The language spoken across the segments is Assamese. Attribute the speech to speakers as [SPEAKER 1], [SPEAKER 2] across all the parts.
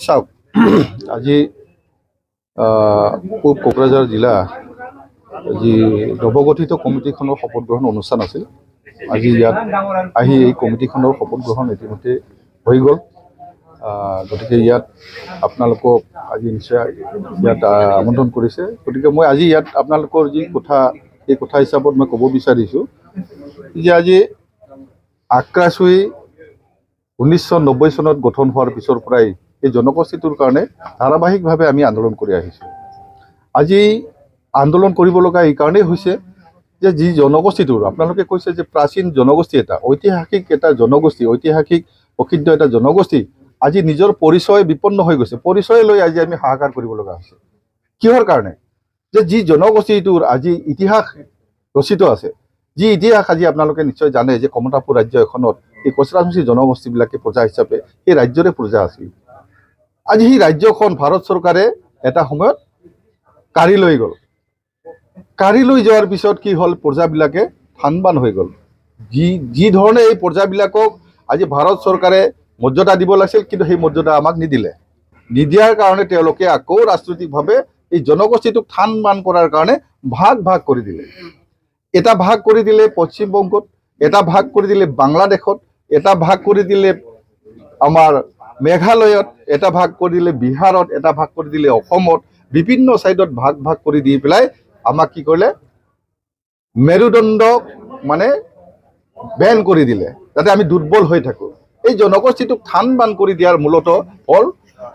[SPEAKER 1] চাওক আজি পূব কোকৰাঝাৰ জিলা যি নৱগঠিত কমিটিখনৰ শপত গ্ৰহণ অনুষ্ঠান আছিল। আজি ইয়াত আহি এই কমিটিখনৰ শপত গ্ৰহণ ইতিমধ্যে হৈ গ'ল। গতিকে ইয়াত আপোনালোকক আজি নিশ্চয় ইয়াত আমন্ত্ৰণ কৰিছে। গতিকে মই আজি ইয়াত আপোনালোকৰ যি কথা এই কথা হিচাপত মই ক'ব বিচাৰিছোঁ যে আজি আক্ৰাচুই 1990 চনত গঠন হোৱাৰ পিছৰ পৰাই এই জনগোষ্ঠীটোৰ কাৰণে ধাৰাবাহিকভাৱে আমি আন্দোলন কৰি আহিছোঁ। আজি আন্দোলন কৰিব লগা এই কাৰণেই হৈছে যে যি জনগোষ্ঠীটোৰ আপোনালোকে কৈছে যে প্ৰাচীন জনগোষ্ঠী এটা ঐতিহাসিক এটা জনগোষ্ঠী, ঐতিহাসিক প্ৰসিদ্ধ এটা জনগোষ্ঠী আজি নিজৰ পৰিচয় বিপন্ন হৈ গৈছে। পৰিচয় লৈ আজি আমি হাহাকাৰ কৰিব লগা হৈছে। কিহৰ কাৰণে? যে যি জনগোষ্ঠীটোৰ আজি ইতিহাস ৰচিত আছে, যি ইতিহাস আজি আপোনালোকে নিশ্চয় জানে যে কমতাপুৰ ৰাজ্য এখনত এই কোচৰাজবংশী জনগোষ্ঠীবিলাকে প্ৰজা হিচাপে সেই ৰাজ্যৰে প্ৰজা আছিল। আজি সেই ৰাজ্যখন ভাৰত চৰকাৰে এটা সময়ত কাঢ়ি লৈ গ'ল। কাঢ়ি লৈ যোৱাৰ পিছত কি হ'ল, প্ৰজাবিলাকে থানবান হৈ গ'ল। যি ধৰণে এই প্ৰজাবিলাকক আজি ভাৰত চৰকাৰে মৰ্যাদা দিব লাগিছিল, কিন্তু সেই মৰ্যাদা আমাক নিদিলে। নিদিয়াৰ কাৰণে তেওঁলোকে আকৌ ৰাজনৈতিকভাৱে এই জনগোষ্ঠীটোক থানবান কৰাৰ কাৰণে ভাগ ভাগ কৰি দিলে। এটা ভাগ কৰি দিলে পশ্চিমবংগত, এটা ভাগ কৰি দিলে বাংলাদেশত, এটা ভাগ কৰি দিলে আমাৰ মেঘালয়ত, এটা ভাগ কৰি দিলে বিহাৰত, এটা ভাগ কৰি দিলে অসমত। বিভিন্ন ছাইডত ভাগ ভাগ কৰি দি পেলাই আমাক কি কৰিলে, মেৰুদণ্ডক মানে বেন কৰি দিলে, যাতে আমি দুৰ্বল হৈ থাকোঁ। এই জনগোষ্ঠীটোক থান বান কৰি দিয়াৰ মূলত হ'ল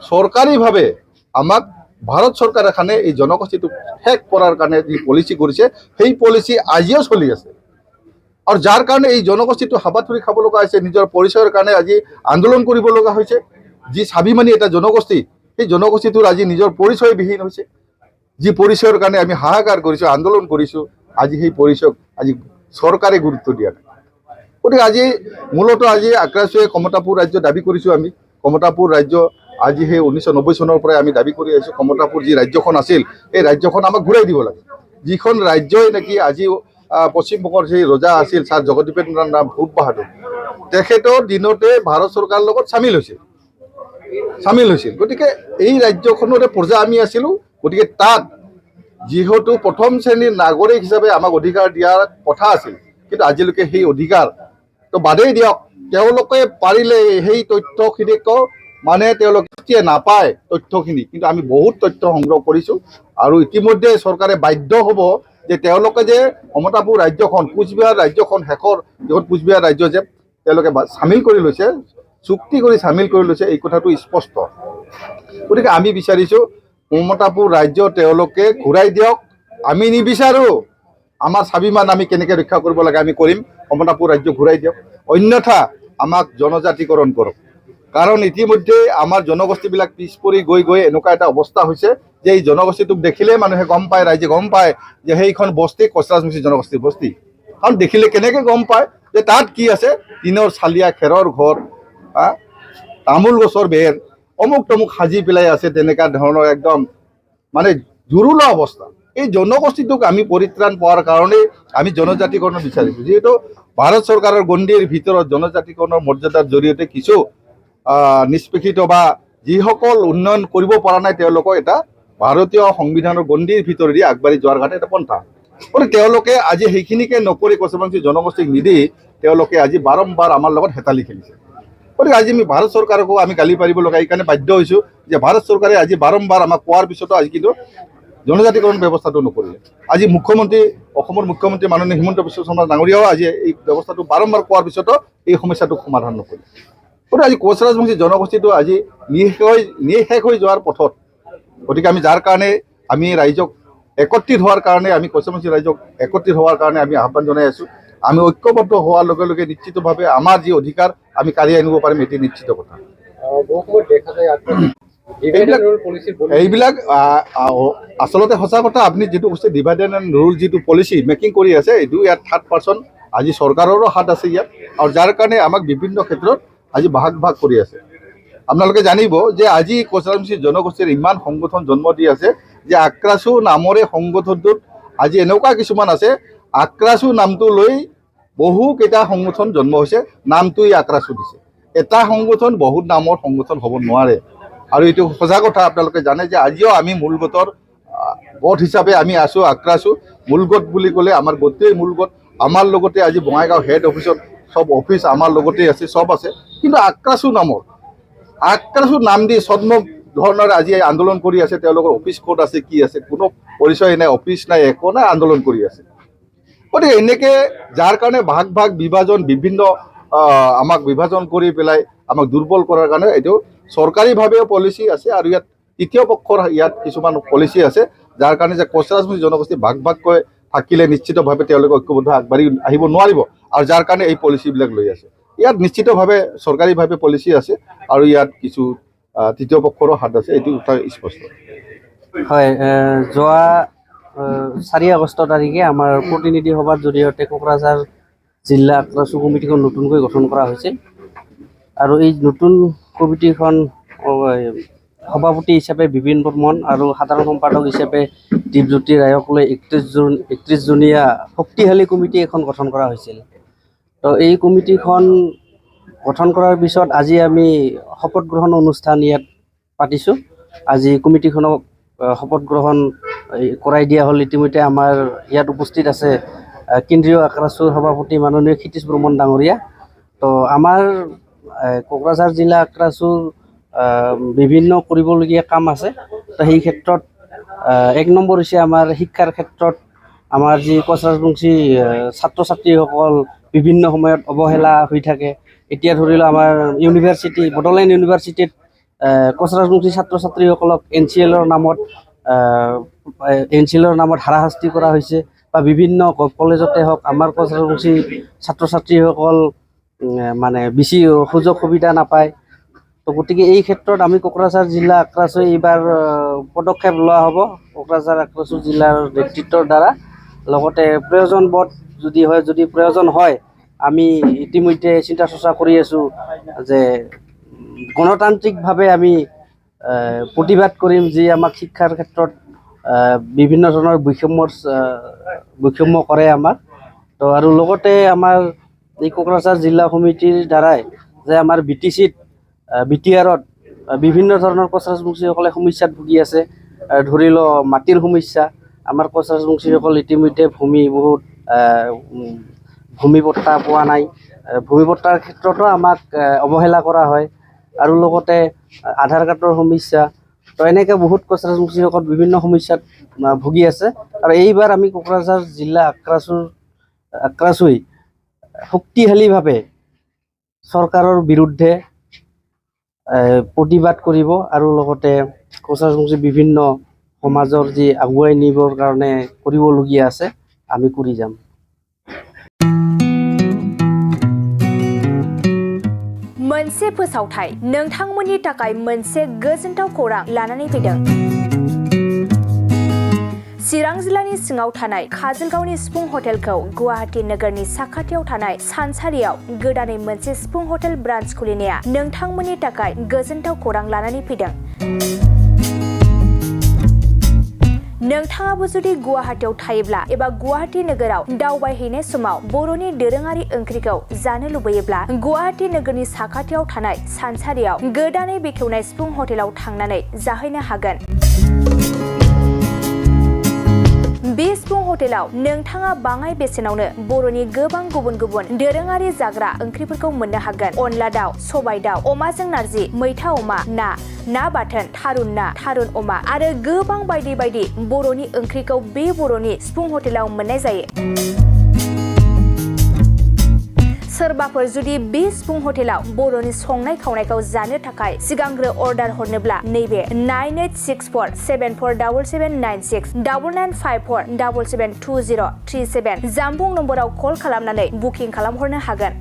[SPEAKER 1] চৰকাৰীভাৱে আমাক ভাৰত চৰকাৰ এখনে এই জনগোষ্ঠীটোক শেষ কৰাৰ কাৰণে যি পলিচি কৰিছে, সেই পলিচি আজিও চলি আছে। আৰু যাৰ কাৰণে এই জনগোষ্ঠীটো হাবাথুৰি খাব লগা হৈছে, নিজৰ পৰিচয়ৰ কাৰণে আজি আন্দোলন কৰিব লগা হৈছে। যি স্বাভিমানী এটা জনগোষ্ঠী, সেই জনগোষ্ঠীটোৰ আজি নিজৰ পৰিচয়বিহীন হৈছে। যি পৰিচয়ৰ কাৰণে আমি হাহাকাৰ কৰিছোঁ, আন্দোলন কৰিছোঁ, আজি সেই পৰিচয়ক আজি চৰকাৰে গুৰুত্ব দিয়া নাই। গতিকে আজি মূলত আজি আক্ৰাচুৱে কমতাপুৰ ৰাজ্য দাবী কৰিছোঁ আমি। কমতাপুৰ ৰাজ্য আজি সেই 1990 চনৰ পৰাই আমি দাবী কৰি আহিছোঁ। কমতাপুৰ যি ৰাজ্যখন আছিল, এই ৰাজ্যখন আমাক ঘূৰাই দিব লাগে। যিখন ৰাজ্যই নেকি আজি পশ্চিমবংগৰ যি ৰজা আছিল ছাৰ জগদীপেন্দ্ৰ নাথ ভূপ বাহাদুৰ, তেখেতৰ দিনতে ভাৰত চৰকাৰৰ লগত চামিল হৈছিল। গতিকে এই ৰাজ্যখনৰে প্ৰজা আমি আছিলোঁ। গতিকে তাত যিহেতু প্ৰথম শ্ৰেণীৰ নাগৰিক হিচাপে আমাক অধিকাৰ দিয়াৰ কথা আছিল, কিন্তু আজিলৈকে সেই অধিকাৰ তো বাদেই দিয়ক, তেওঁলোকে পাৰিলে সেই তথ্যখিনিকো মানে তেওঁলোকে নাপায় তথ্যখিনি, কিন্তু আমি বহুত তথ্য সংগ্ৰহ কৰিছোঁ। আৰু ইতিমধ্যে চৰকাৰে বাধ্য হ'ব যে তেওঁলোকে যে কমতাপুৰ ৰাজ্যখন, কোচবিহাৰ ৰাজ্যখন শেষৰ যিখন কোচবিহাৰ ৰাজ্য যে তেওঁলোকে চামিল কৰি লৈছে, চুক্তি কৰি চামিল কৰি লৈছে, এই কথাটো স্পষ্ট। গতিকে আমি বিচাৰিছোঁ কমতাপুৰ ৰাজ্য তেওঁলোকে ঘূৰাই দিয়ক। আমি নিবিচাৰোঁ। আমাৰ স্বাভিমান আমি কেনেকৈ ৰক্ষা কৰিব লাগে আমি কৰিম। কমতাপুৰ ৰাজ্য ঘূৰাই দিয়ক, অন্যথা আমাক জনজাতিকৰণ কৰক। কাৰণ ইতিমধ্যে আমাৰ জনগোষ্ঠীবিলাক পিছ পৰি গৈ গৈ এনেকুৱা এটা অৱস্থা হৈছে যে এই জনগোষ্ঠীটোক দেখিলে মানুহে গম পায়, ৰাইজে গম পায় যে সেইখন বস্তি কোচৰাজবংশী জনগোষ্ঠীৰ বস্তি। কাৰণ দেখিলে কেনেকৈ গম পায় যে তাত কি আছে, টিনৰ চালিয়া, খেৰৰ ঘৰ, তামোল গছৰ বেৰ, অমুক তমুক সাজি পেলাই আছে, তেনেকুৱা ধৰণৰ একদম মানে জুৰুলা অৱস্থা। এই জনগোষ্ঠীটোক আমি পৰিত্ৰাণ পোৱাৰ কাৰণে আমি জনজাতিকৰণ বিচাৰিছোঁ। যিহেতু ভাৰত চৰকাৰৰ গণ্ডিৰ ভিতৰত জনজাতিকৰণৰ মৰ্যাদাৰ জৰিয়তে কিছু নিষ্পেষিত বা যিসকল উন্নয়ন কৰিব পৰা নাই, তেওঁলোকক এটা ভাৰতীয় সংবিধানৰ গণ্ডিৰ ভিতৰেদি আগবাঢ়ি যোৱাৰ কাৰণে এটা পন্থা। গতিকে তেওঁলোকে আজি সেইখিনিকে নকৰি কোচৰাজবংশী জনগোষ্ঠীক নিদি তেওঁলোকে আজি বাৰম্বাৰ আমাৰ লগত হেতালি খেলিছে। গতিকে আজি আমি ভাৰত চৰকাৰকো আমি গালি পাৰিব লগা এইকাৰণে বাধ্য হৈছোঁ যে ভাৰত চৰকাৰে আজি বাৰম্বাৰ আমাক কোৱাৰ পিছতো আজি কিন্তু জনজাতিকৰণ ব্যৱস্থাটো নকৰিলে। আজি মুখ্যমন্ত্ৰী, অসমৰ মুখ্যমন্ত্ৰী মাননীয় হিমন্ত বিশ্ব শৰ্মা ডাঙৰীয়াও আজি এই ব্যৱস্থাটো বাৰম্বাৰ কোৱাৰ পিছতো এই সমস্যাটোক সমাধান নকৰিলে। গতিকে আজি কোচৰাজবংশী জনগোষ্ঠীটো আজি নিঃশেষ হৈ যোৱাৰ পথত। গতিকে আমি যাৰ কাৰণে আমি ৰাইজক একত্ৰিত হোৱাৰ কাৰণে, আমি কোচৰাজবংশী ৰাইজক একত্ৰিত হোৱাৰ কাৰণে আমি আহ্বান জনাই আছোঁ। আমি ঐক্যবদ্ধ হোৱাৰ লগে লগে নিশ্চিতভাৱে আমাৰ যি অধিকাৰ আমি কাঢ়ি আনিব পাৰিম, এটি নিশ্চিত কথা। এইবিলাক আচলতে সঁচা কথা। আপুনি যিটো কৈছে ডিভাইডেড এণ্ড ৰুল যিটো পলিচি মেকিং কৰি আছে, এইটো ইয়াত থাৰ্ড পাৰ্চন আজি চৰকাৰৰো হাত আছে ইয়াত। আৰু যাৰ কাৰণে আমাক বিভিন্ন ক্ষেত্ৰত আজি ভাগ ভাগ কৰি আছে। আপোনালোকে জানিব যে আজি কোচৰাজবংশী জনগোষ্ঠীৰ ইমান সংগঠন জন্ম দি আছে যে আক্ৰাচু নামৰে সংগঠনটোত আজি এনেকুৱা কিছুমান আছে, আক্ৰাচু নামটো লৈ বহুকেইটা সংগঠন জন্ম হৈছে, নামটোই আক্ৰাচু দিছে। এটা সংগঠন বহুত নামৰ সংগঠন হ'ব নোৱাৰে। আৰু এইটো সঁচা কথা আপোনালোকে জানে যে আজিও আমি মূলগতৰ গোট হিচাপে আমি আছোঁ আক্ৰাছো মূলগত বুলি ক'লে আমাৰ গোটেই মূলগত আমাৰ লগতে আজি বঙাইগাঁও হেড অফিচত সব অফিচ আমাৰ লগতে আছে সব আছে কিন্তু আক্ৰাছো নামৰ আক্ৰাছো নাম দি ছদ্ম ধৰণৰ আজি আন্দোলন কৰি আছে তেওঁলোকৰ অফিচ ক'ত আছে কি আছে কোনো পৰিচয় নাই অফিচ নাই একো নাই আন্দোলন কৰি আছে গতিকে এনেকৈ যাৰ কাৰণে ভাগ ভাগ বিভাজন বিভিন্ন আমাক বিভাজন কৰি পেলাই আমাক দুৰ্বল কৰাৰ কাৰণে এইটো চৰকাৰীভাৱেও পলিচি আছে আৰু ইয়াত তৃতীয় পক্ষৰ ইয়াত কিছুমান পলিচি আছে যাৰ কাৰণে যে কোচ ৰাজবংশী জনগোষ্ঠী ভাগ ভাগকৈ থাকিলে নিশ্চিতভাৱে তেওঁলোকে ঐক্যবদ্ধ আগবাঢ়ি আহিব নোৱাৰিব আৰু যাৰ কাৰণে এই পলিচিবিলাক লৈ আছে ইয়াত নিশ্চিতভাৱে চৰকাৰীভাৱে পলিচি আছে আৰু ইয়াত কিছু তৃতীয় পক্ষৰো হাত আছে এইটো কথা স্পষ্ট
[SPEAKER 2] হয় যোৱা 4 আগষ্ট তাৰিখে আমাৰ প্ৰতিনিধি সভাৰ জৰিয়তে কোকৰাঝাৰ জিলা আক্ৰাছো কমিটিখন নতুনকৈ গঠন কৰা হৈছিল আৰু এই নতুন কমিটিখন সভাপতি হিচাপে বিপিন বৰ্মন আৰু সাধাৰণ সম্পাদক হিচাপে দীপজ্যোতি ৰায়ক লৈ 31 জনীয়া শক্তিশালী কমিটি এখন গঠন কৰা হৈছিল তো এই কমিটিখন গঠন কৰাৰ পিছত আজি আমি শপত গ্ৰহণ অনুষ্ঠান ইয়াত পাতিছোঁ আজি কমিটিখনক শপত গ্ৰহণ কৰাই দিয়া হ'ল ইতিমধ্যে আমাৰ ইয়াত উপস্থিত আছে কেন্দ্ৰীয় আক্ৰাছুৰ সভাপতি মাননীয় ক্ষিতিশ বৰ্মন ডাঙৰীয়া তো আমাৰ কোকৰাঝাৰ জিলা আক্ৰাছুৰ বিভিন্ন কৰিবলগীয়া কাম আছে তো সেই ক্ষেত্ৰত 1 নম্বৰ হৈছে আমাৰ শিক্ষাৰ ক্ষেত্ৰত আমাৰ যি কোচ ৰাজবংশী ছাত্ৰ ছাত্ৰীসকল বিভিন্ন সময়ত অৱহেলা হৈ থাকে এতিয়া ধৰি লওক আমাৰ ইউনিভাৰ্চিটি বড়োলেণ্ড ইউনিভাৰ্চিটিত কোচ ৰাজবংশী ছাত্ৰ ছাত্ৰীসকলক NCLৰ নামত হাৰাশাস্তি কৰা হৈছে বা বিভিন্ন কলেজতে হওক আমাৰ কোচ ৰাজবংশী ছাত্ৰ ছাত্ৰীসকল মানে বেছি সুযোগ সুবিধা নাপায় তো গতিকে এই ক্ষেত্ৰত আমি কোকৰাঝাৰ জিলা আক্ৰাছুই এইবাৰ পদক্ষেপ লোৱা হ'ব কোকৰাঝাৰ আক্ৰাছু জিলাৰ নেতৃত্বৰ দ্বাৰা লগতে যদি প্ৰয়োজন হয় আমি ইতিমধ্যে চিন্তা চৰ্চা কৰি আছোঁ যে গণতান্ত্ৰিকভাৱে আমি প্ৰতিবাদ কৰিম যি আমাক শিক্ষাৰ ক্ষেত্ৰত বিভিন্ন ধৰণৰ বৈষম্য কৰে আমাক তো আৰু লগতে আমাৰ এই কোকৰাঝাৰ জিলা সমিতিৰ দ্বাৰাই যে আমাৰ BTRত বিভিন্ন ধৰণৰ কোচ ৰাজবংশীসকলে সমস্যাত ভুগি আছে ধৰি লওক মাটিৰ সমস্যা আমাৰ কোচ ৰাজবংশীসকল ইতিমধ্যে ভূমি পট্টা পোৱা নাই ভূমি পট্টাৰ ক্ষেত্ৰতো আমাক অৱহেলা কৰা হয় আৰু লগতে আধাৰ কাৰ্ডৰ সমস্যা তো এনেকৈ বহুত কোচ ৰাজবংশীসকল বিভিন্ন সমস্যাত ভুগি আছে আৰু এইবাৰ আমি কোকৰাঝাৰ জিলা আক্ৰাছুই শক্তিশালীভাৱে চৰকাৰৰ বিৰুদ্ধে প্ৰতিবাদ কৰিব আৰু লগতে কোচ ৰাজবংশী বিভিন্ন সমাজৰ যি আগুৱাই নিবৰ কাৰণে কৰিবলগীয়া আছে আমি কৰি যাম
[SPEAKER 3] मोनसे फोसावथाय नोंथांमोननि थाखाय मोनसे गोजोनथाव खौरां लानानै फैदों चिरां जिल्लानि सिङाव थानाय काजलगावनि सिफुं हटेलखौ गुवाहाटी नोगोरनि साखाथियाव थानाय सानसारियाव गोदानै मोनसे सिफुं हटेल ब्रान्च खुलिनाया नोंथांमोननि थाखाय गोजोनथाव खौरां लानानै फैदों नोंथाङाबो जुदि गुवाहाटीयाव थायोब्ला एबा गुवाहाटी नोगोराव दावबायहैनाय समाव बर'नि दोरोङारि ओंख्रिखौ जानो लुबैयोब्ला गुवाहाटी नोगोरनि साखाथियाव थानाय सानसारियाव गोदानै बेखेवनाय सिफुं हटेलाव थांनानै जाहैनो हागोन बे सिफुं हटेलाव नोंथाङा बाङाय बेसेनावनो बर'नि गोबां गुबुन गुबुन दोरोङारि जाग्रा ओंख्रिफोरखौ मोननो हागोन अनला दाउ सबाय दाउ अमाजों नारजि मैथा अमा ना बाथोन थारुन ना थारुन अमा आरो गोबां बायदि बायदि बर'नि ओंख्रिखौ बे बर'नि सिफुं हटेलाव मोननाय जायो सोरबाफोर जुदि बे सिफुं हटेलाव बर'नि संनाय खावनायखौ जानो थाखाय सिगांग्रो अर्डार हरनोब्ला नैबे 9864747796 9954772037 जामबुं नम्बराव कल खालामनानै बुकिं खालामहरनो हागोन